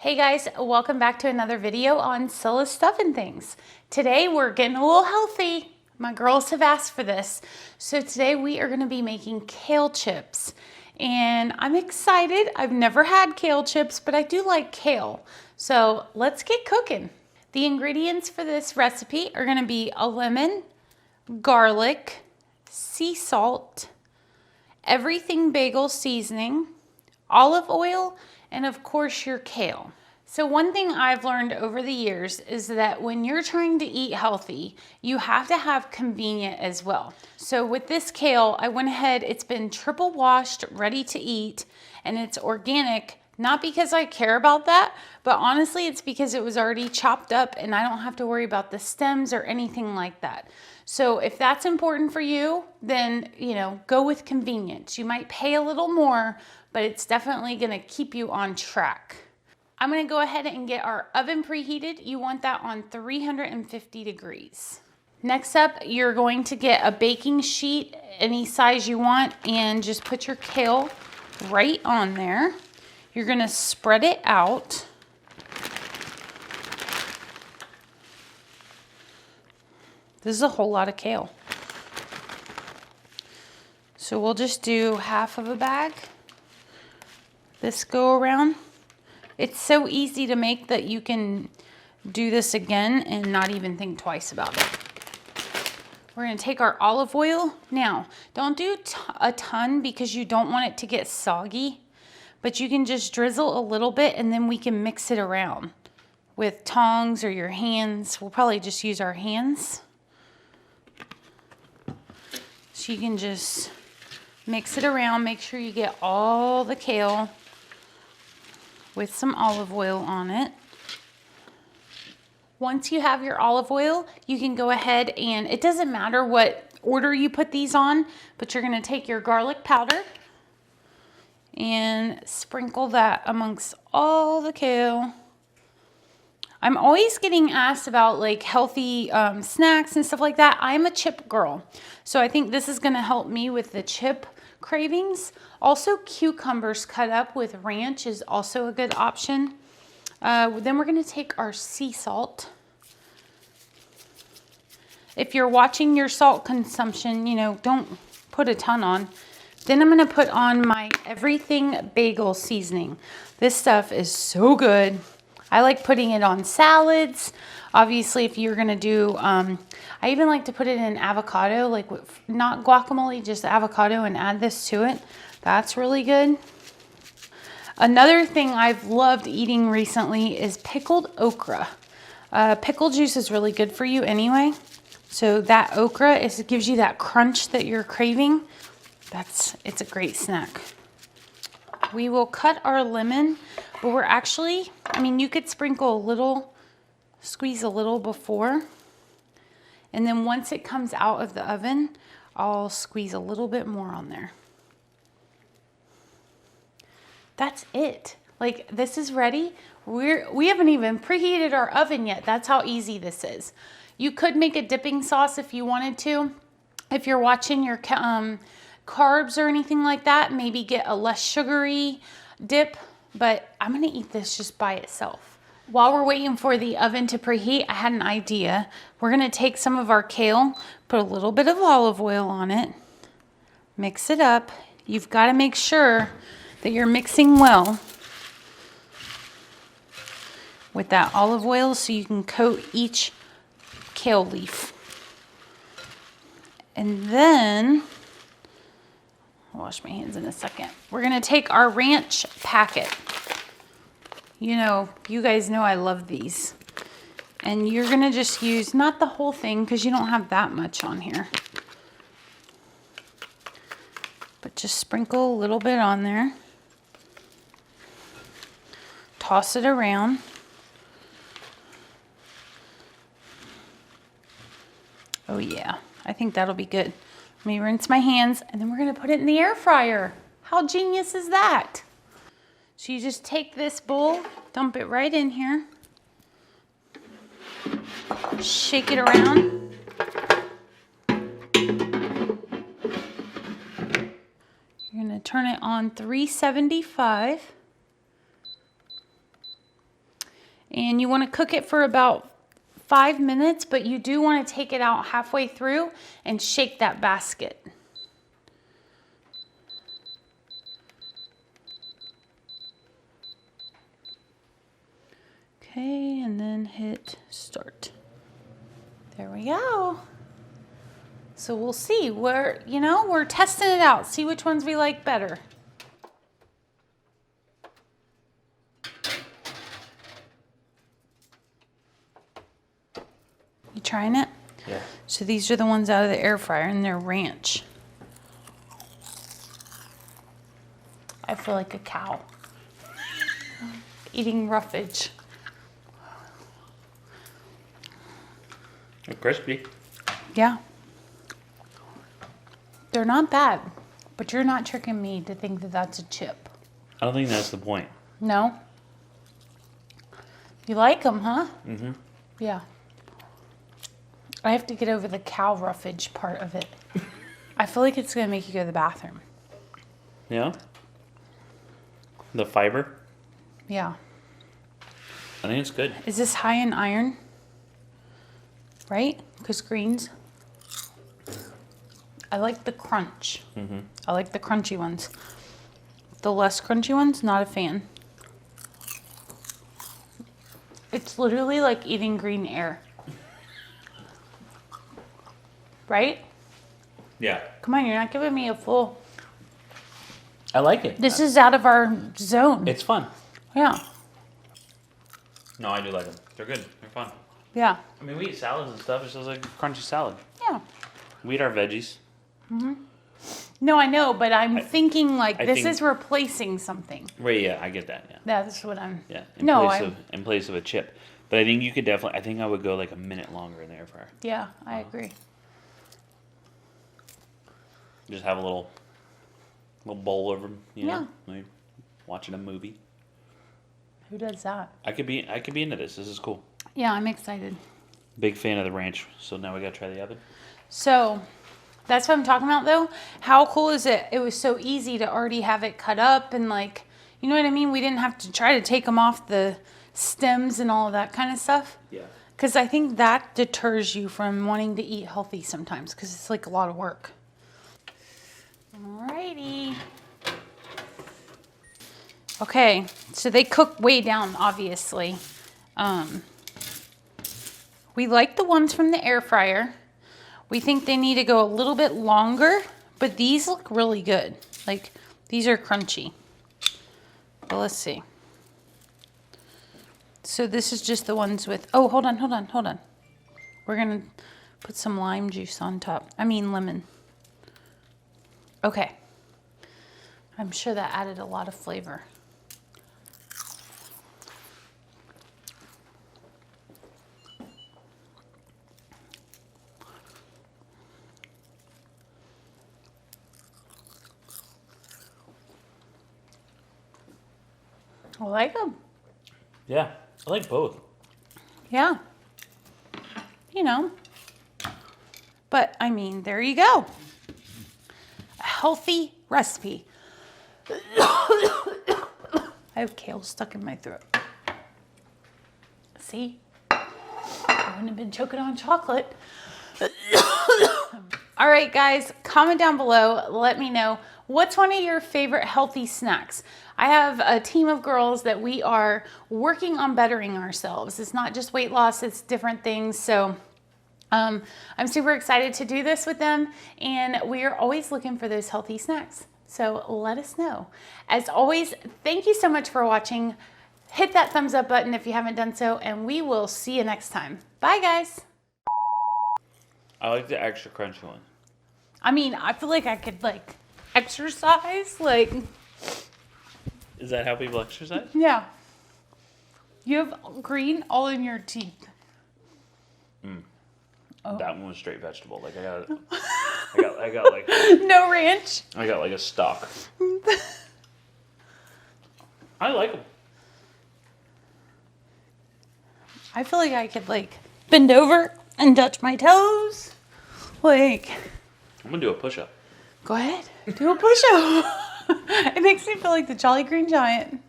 Hey guys, welcome back to another video on Scylla's Stuff and Things. Today we're getting a little healthy. My girls have asked for this. So today we are gonna be making kale chips. And I'm excited. I've never had kale chips, but I do like kale. So let's get cooking. The ingredients for this recipe are gonna be a lemon, garlic, sea salt, everything bagel seasoning, olive oil, and of course your kale. So one thing I've learned over the years is that when you're trying to eat healthy, you have to have convenient as well. So with this kale, I went ahead, it's been triple washed, ready to eat, and it's organic, not because I care about that, but honestly it's because it was already chopped up and I don't have to worry about the stems or anything like that. So if that's important for you, then, go with convenience. You might pay a little more, but it's definitely gonna keep you on track. I'm gonna go ahead and get our oven preheated. You want that on 350 degrees. Next up, you're going to get a baking sheet, any size you want, and just put your kale right on there. You're gonna spread it out. This is a whole lot of kale. So we'll just do half of a bag. This go around. It's so easy to make that you can do this again and not even think twice about it. We're gonna take our olive oil. Now, don't do a ton because you don't want it to get soggy, but you can just drizzle a little bit and then we can mix it around with tongs or your hands. We'll probably just use our hands. So you can just mix it around, make sure you get all the kale with some olive oil on it. Once you have your olive oil, you can go ahead and, it doesn't matter what order you put these on, but you're gonna take your garlic powder and sprinkle that amongst all the kale. I'm always getting asked about like healthy snacks and stuff like that. I'm a chip girl, so I think this is gonna help me with the chip cravings. Also, cucumbers cut up with ranch is also a good option. Then we're gonna take our sea salt. If you're watching your salt consumption, don't put a ton on. Then I'm gonna put on my everything bagel seasoning. This stuff is so good. I like putting it on salads. Obviously, if you're gonna do, I even like to put it in avocado, like not guacamole, just avocado, and add this to it. That's really good. Another thing I've loved eating recently is pickled okra. Pickle juice is really good for you anyway. So that okra, it gives you that crunch that you're craving. It's a great snack. We will cut our lemon, but we're actually, you could sprinkle a little, squeeze a little before, and then once it comes out of the oven, I'll squeeze a little bit more on there. That's it. Like, this is ready. We haven't even preheated our oven yet. That's how easy this is. You could make a dipping sauce if you wanted to. If you're watching your carbs or anything like that, maybe get a less sugary dip, but I'm gonna eat this just by itself. While we're waiting for the oven to preheat, I had an idea. We're gonna take some of our kale, put a little bit of olive oil on it, mix it up. You've gotta make sure that you're mixing well with that olive oil so you can coat each kale leaf. And then, I'll wash my hands in a second. We're gonna take our ranch packet. You guys know I love these. And you're gonna just use, not the whole thing because you don't have that much on here. But just sprinkle a little bit on there. Toss it around. Oh yeah, I think that'll be good. Let me rinse my hands and then we're gonna put it in the air fryer. How genius is that? So you just take this bowl, dump it right in here, shake it around. You're gonna turn it on 375. And you want to cook it for about 5 minutes, but you do want to take it out halfway through and shake that basket. Okay, and then hit start. There we go. So we'll see. We're testing it out. See which ones we like better. You trying it? Yeah. So these are the ones out of the air fryer, and they're ranch. I feel like a cow eating roughage. They're crispy. Yeah. They're not bad, but you're not tricking me to think that that's a chip. I don't think that's the point. No? You like them, huh? Mm-hmm. Yeah. I have to get over the cow roughage part of it. I feel like it's going to make you go to the bathroom. Yeah? The fiber? Yeah. I think it's good. Is this high in iron? Right? Because greens. I like the crunch. Mm-hmm. I like the crunchy ones. The less crunchy ones, not a fan. It's literally like eating green air. Right? Yeah. Come on, you're not giving me a full... I like it. This is out of our zone. It's fun. Yeah. No, I do like them. They're good. They're fun. Yeah. I mean, we eat salads and stuff. It's just like crunchy salad. Yeah. We eat our veggies. Mm-hmm. No, I know, but I'm thinking like I this think- is replacing something. Right, yeah, I get that, yeah. That's what I'm... Yeah, in place of a chip. But I think you could definitely, I think I would go like a minute longer in the air fryer. Yeah, I agree. Just have a little bowl of them, you know, Yeah. like watching a movie. Who does that? I could be into this. This is cool. Yeah, I'm excited. Big fan of the ranch. So now we gotta try the oven. So that's what I'm talking about though. How cool is it? It was so easy to already have it cut up and like, you know what I mean? We didn't have to try to take them off the stems and all of that kind of stuff. Yeah. Because I think that deters you from wanting to eat healthy sometimes because it's like a lot of work. Alrighty. Okay, so they cook way down, obviously. We like the ones from the air fryer. We think they need to go a little bit longer, but these look really good. Like, these are crunchy. But let's see. So this is just the ones with, oh, hold on. We're gonna put some lime juice on top. I mean lemon. Okay. I'm sure that added a lot of flavor. I like them. Yeah, I like both. Yeah. You know. But, I mean, there you go. A healthy recipe. I have kale stuck in my throat. See? I wouldn't have been choking on chocolate. All right, guys, comment down below. Let me know what's one of your favorite healthy snacks. I have a team of girls that we are working on bettering ourselves. It's not just weight loss, it's different things. So I'm super excited to do this with them, and we are always looking for those healthy snacks. So let us know. As always, thank you so much for watching. Hit that thumbs up button if you haven't done so, and we will see you next time. Bye, guys. I like the extra crunchy one. I mean, I feel like I could like exercise, like. Is that how people exercise? Yeah. You have green all in your teeth. Oh. That one was straight vegetable. Like I got like No ranch. I got like a stalk. I like them. I feel like I could like bend over and touch my toes. Like. I'm gonna do a push-up. Go ahead. Do a push-up. It makes me feel like the Jolly Green Giant.